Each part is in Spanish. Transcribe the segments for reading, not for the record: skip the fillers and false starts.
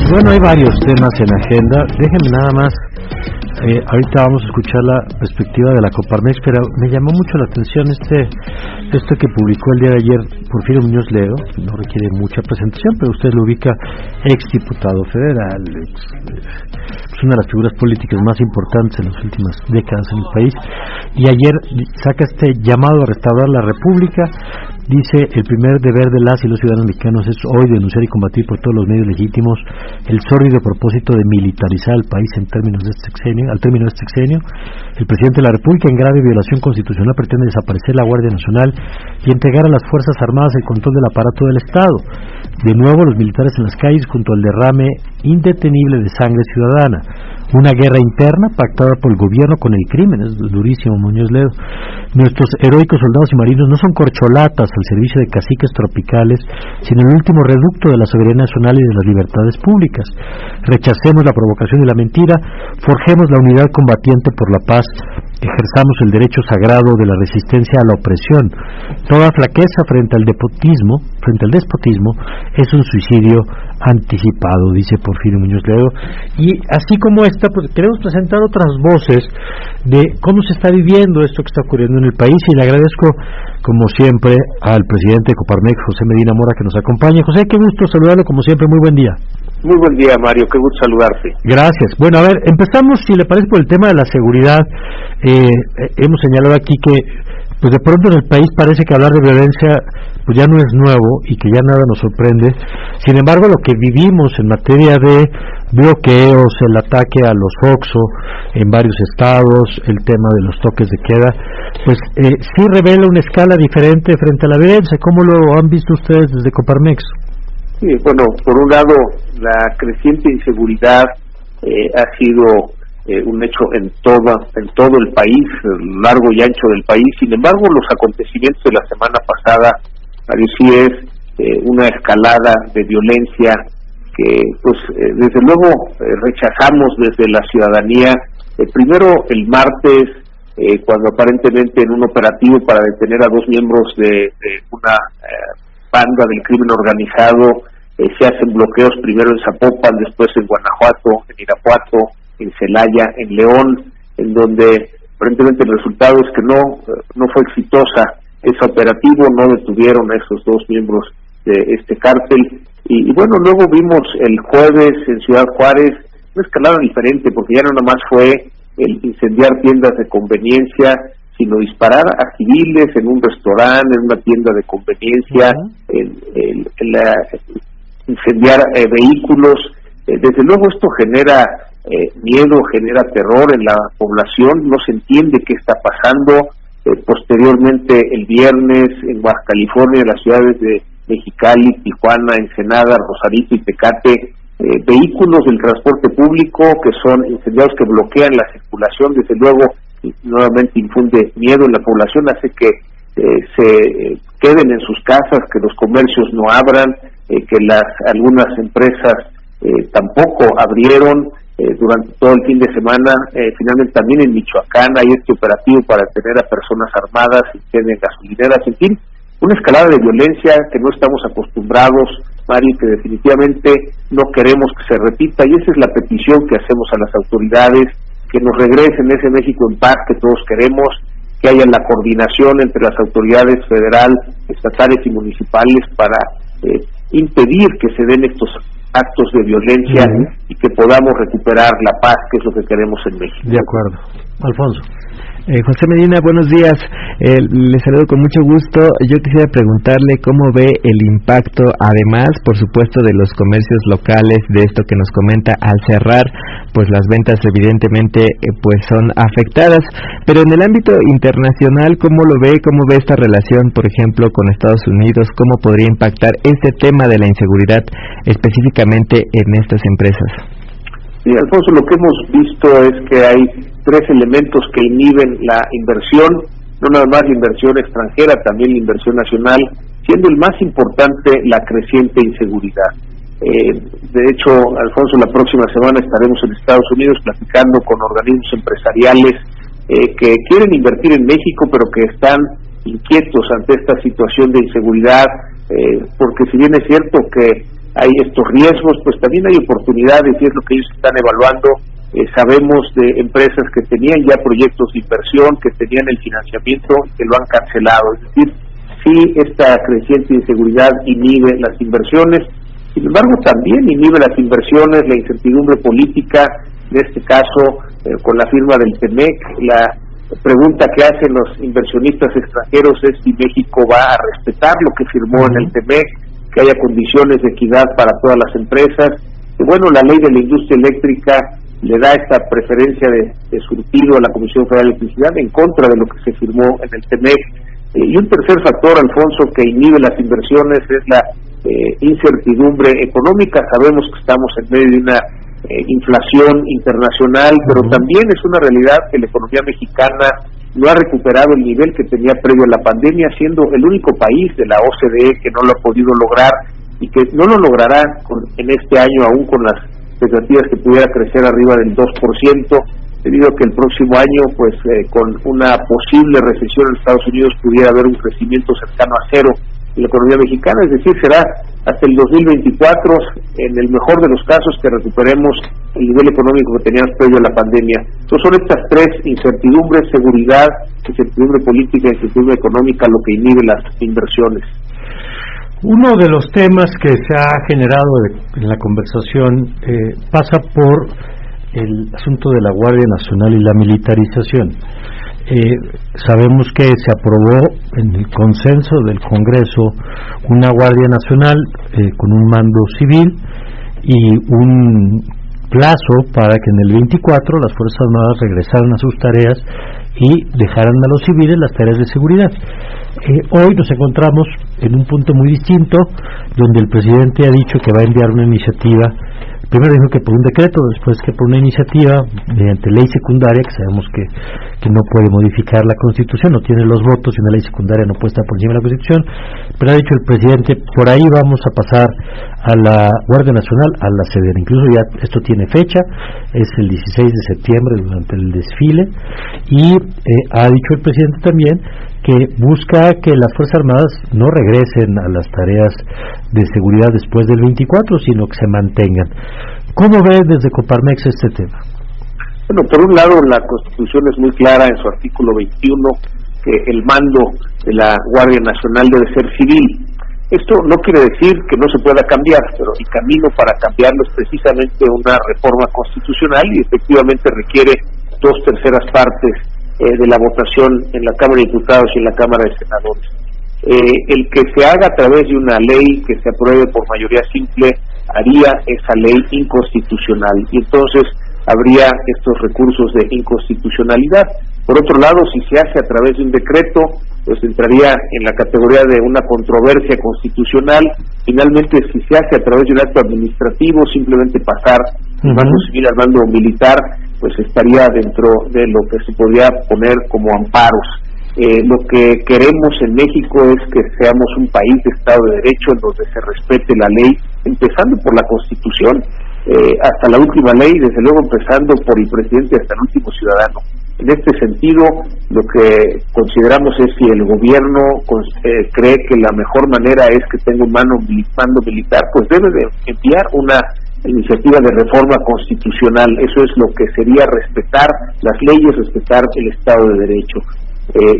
Bueno, hay varios temas en agenda. Déjenme nada más, ahorita vamos a escuchar la perspectiva de la Coparmex, pero me llamó mucho la atención esto que publicó el día de ayer Porfirio Muñoz Ledo. No requiere mucha presentación, pero usted lo ubica, ex diputado federal, es una de las figuras políticas más importantes en las últimas décadas en el país, y ayer saca este llamado a restaurar la República. Dice: el primer deber de las y los ciudadanos mexicanos es hoy denunciar y combatir por todos los medios legítimos el sórdido propósito de militarizar el país al término de este sexenio. El presidente de la República, en grave violación constitucional, pretende desaparecer la Guardia Nacional y entregar a las Fuerzas Armadas el control del aparato del Estado. De nuevo, los militares en las calles junto al derrame indetenible de sangre ciudadana. Una guerra interna pactada por el gobierno con el crimen. Es durísimo, Muñoz Ledo. Nuestros heroicos soldados y marinos no son corcholatas al servicio de caciques tropicales, sino el último reducto de la soberanía nacional y de las libertades públicas. Rechacemos la provocación y la mentira, forjemos la unidad combatiente por la paz, ejerzamos el derecho sagrado de la resistencia a la opresión. Toda flaqueza frente al despotismo es un suicidio anticipado, dice Porfirio Muñoz Ledo. Y así como esta, pues queremos presentar otras voces de cómo se está viviendo esto que está ocurriendo en el país, y le agradezco como siempre al presidente de Coparmex, José Medina Mora, que nos acompaña. José, qué gusto saludarlo como siempre, muy buen día. Muy buen día, Mario, qué gusto saludarte. Gracias. Bueno, a ver, empezamos, si le parece, por el tema de la seguridad. Hemos señalado aquí que pues de pronto en el país parece que hablar de violencia pues ya no es nuevo y que ya nada nos sorprende. Sin embargo, lo que vivimos en materia de bloqueos, el ataque a los OXXO en varios estados, el tema de los toques de queda, pues sí revela una escala diferente frente a la violencia. ¿Cómo lo han visto ustedes desde Coparmex? Sí, bueno, por un lado, la creciente inseguridad ha sido un hecho en todo el país, largo y ancho del país. Sin embargo, los acontecimientos de la semana pasada, Mario, sí es una escalada de violencia que, pues, desde luego rechazamos desde la ciudadanía. Primero, el martes, cuando aparentemente en un operativo para detener a 2 miembros de una banda del crimen organizado, se hacen bloqueos primero en Zapopan, después en Guanajuato, en Irapuato, en Celaya, en León, en donde aparentemente el resultado es que no fue exitosa ese operativo, no detuvieron a esos 2 miembros de este cártel. Y bueno, luego vimos el jueves en Ciudad Juárez una escalada diferente, porque ya no nada más fue el incendiar tiendas de conveniencia, sino disparar a civiles en un restaurante, en una tienda de conveniencia, incendiar vehículos. Desde luego esto genera miedo, genera terror en la población, no se entiende qué está pasando. Posteriormente, el viernes, en Baja California, en las ciudades de Mexicali, Tijuana, Ensenada, Rosarito y Tecate, vehículos del transporte público que son incendiados, que bloquean la circulación. Desde luego, nuevamente infunde miedo en la población, hace que se queden en sus casas, que los comercios no abran, que algunas empresas tampoco abrieron durante todo el fin de semana. Finalmente también en Michoacán hay este operativo para detener a personas armadas y tienen gasolineras. En fin, una escalada de violencia que no estamos acostumbrados, Mario, que definitivamente no queremos que se repita, y esa es la petición que hacemos a las autoridades, que nos regresen ese México en paz que todos queremos, que haya la coordinación entre las autoridades federal, estatales y municipales para impedir que se den estos actos de violencia y que podamos recuperar la paz, que es lo que queremos en México. De acuerdo. Alfonso. José Medina, buenos días. Le saludo con mucho gusto. Yo quisiera preguntarle cómo ve el impacto, además, por supuesto, de los comercios locales, de esto que nos comenta, al cerrar, pues las ventas evidentemente pues son afectadas, pero en el ámbito internacional, ¿cómo lo ve? ¿Cómo ve esta relación, por ejemplo, con Estados Unidos? ¿Cómo podría impactar este tema de la inseguridad específicamente en estas empresas? Sí, Alfonso, lo que hemos visto es que hay 3 elementos que inhiben la inversión, no nada más la inversión extranjera, también la inversión nacional, siendo el más importante la creciente inseguridad. De hecho, Alfonso, la próxima semana estaremos en Estados Unidos platicando con organismos empresariales que quieren invertir en México, pero que están inquietos ante esta situación de inseguridad, porque si bien es cierto que hay estos riesgos, pues también hay oportunidades y es lo que ellos están evaluando. Sabemos de empresas que tenían ya proyectos de inversión, que tenían el financiamiento y que lo han cancelado. Es decir, sí, esta creciente inseguridad inhibe las inversiones, sin embargo también inhibe las inversiones la incertidumbre política, en este caso con la firma del TEMEC. La pregunta que hacen los inversionistas extranjeros es si México va a respetar lo que firmó en el TEMEC, que haya condiciones de equidad para todas las empresas. Y bueno, la ley de la industria eléctrica le da esta preferencia de surtido a la Comisión Federal de Electricidad en contra de lo que se firmó en el TEMEC. Y un tercer factor, Alfonso, que inhibe las inversiones es la incertidumbre económica. Sabemos que estamos en medio de una inflación internacional, pero también es una realidad que la economía mexicana no ha recuperado el nivel que tenía previo a la pandemia, siendo el único país de la OCDE que no lo ha podido lograr y que no lo logrará en este año, aún con las expectativas que pudiera crecer arriba del 2%, debido a que el próximo año, pues con una posible recesión en Estados Unidos, pudiera haber un crecimiento cercano a cero en la economía mexicana. Es decir, será hasta el 2024, en el mejor de los casos, que recuperemos el nivel económico que teníamos previo a la pandemia. Entonces son estas tres incertidumbres: seguridad, incertidumbre política y incertidumbre económica, lo que inhibe las inversiones. Uno de los temas que se ha generado en la conversación pasa por el asunto de la Guardia Nacional y la militarización. Sabemos que se aprobó en el consenso del Congreso una Guardia Nacional con un mando civil y un plazo para que en el 24 las Fuerzas Armadas regresaran a sus tareas y dejaran a los civiles las tareas de seguridad. Hoy nos encontramos en un punto muy distinto, donde el presidente ha dicho que va a enviar una iniciativa. Primero dijo que por un decreto, después que por una iniciativa mediante ley secundaria, que sabemos que no puede modificar la Constitución, no tiene los votos y una ley secundaria no puede estar por encima de la Constitución, pero ha dicho el presidente, por ahí vamos a pasar a la Guardia Nacional, a la Sedena. Incluso ya esto tiene fecha, es el 16 de septiembre durante el desfile, y ha dicho el presidente también que busca que las Fuerzas Armadas no regresen a las tareas de seguridad después del 24, sino que se mantengan. ¿Cómo ve desde Coparmex este tema? Bueno, por un lado, la Constitución es muy clara en su artículo 21, que el mando de la Guardia Nacional debe ser civil. Esto no quiere decir que no se pueda cambiar, pero el camino para cambiarlo es precisamente una reforma constitucional, y efectivamente requiere 2/3 partes de la votación en la Cámara de Diputados y en la Cámara de Senadores. El que se haga a través de una ley que se apruebe por mayoría simple haría esa ley inconstitucional, y entonces habría estos recursos de inconstitucionalidad. Por otro lado, si se hace a través de un decreto, pues entraría en la categoría de una controversia constitucional. Finalmente, si se hace a través de un acto administrativo, simplemente pasar del mando civil al mando militar, pues estaría dentro de lo que se podría poner como amparos. Lo que queremos en México es que seamos un país de Estado de Derecho, en donde se respete la ley, empezando por la Constitución, hasta la última ley, desde luego empezando por el presidente hasta el último ciudadano. En este sentido, lo que consideramos es, si el gobierno cree que la mejor manera es que tenga un mando militar, pues debe de enviar una iniciativa de reforma constitucional. Eso es lo que sería respetar las leyes, respetar el Estado de Derecho.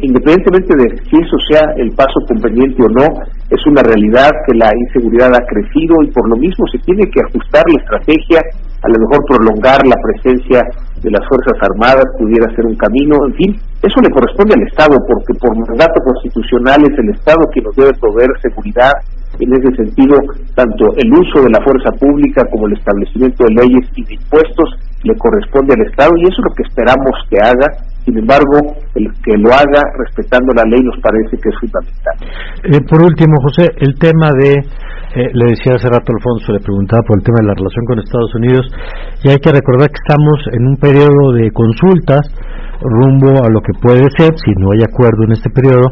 Independientemente de si eso sea el paso conveniente o no, es una realidad que la inseguridad ha crecido, y por lo mismo se tiene que ajustar la estrategia. A lo mejor prolongar la presencia de las Fuerzas Armadas pudiera ser un camino. En fin, eso le corresponde al Estado, porque por mandato constitucional es el Estado quien nos debe proveer seguridad. En ese sentido, tanto el uso de la fuerza pública como el establecimiento de leyes y de impuestos le corresponde al Estado, y eso es lo que esperamos que haga. Sin embargo, el que lo haga respetando la ley nos parece que es fundamental. Por último, José, el tema de, le decía hace rato Alfonso, le preguntaba por el tema de la relación con Estados Unidos, y hay que recordar que estamos en un periodo de consultas rumbo a lo que puede ser, si no hay acuerdo en este periodo,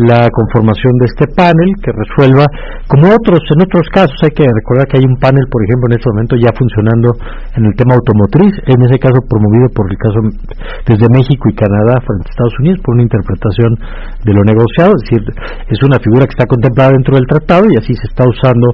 la conformación de este panel que resuelva, como en otros casos. Hay que recordar que hay un panel, por ejemplo, en este momento ya funcionando en el tema automotriz, en ese caso promovido por el caso desde México y Canadá frente a Estados Unidos, por una interpretación de lo negociado. Es decir, es una figura que está contemplada dentro del tratado, y así se está usando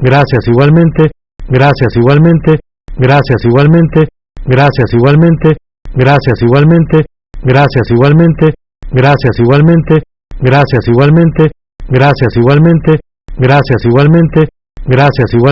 gracias igualmente, gracias igualmente, gracias igualmente, gracias igualmente, gracias igualmente, gracias igualmente, gracias igualmente, gracias igualmente, gracias igualmente, gracias igualmente, gracias igualmente.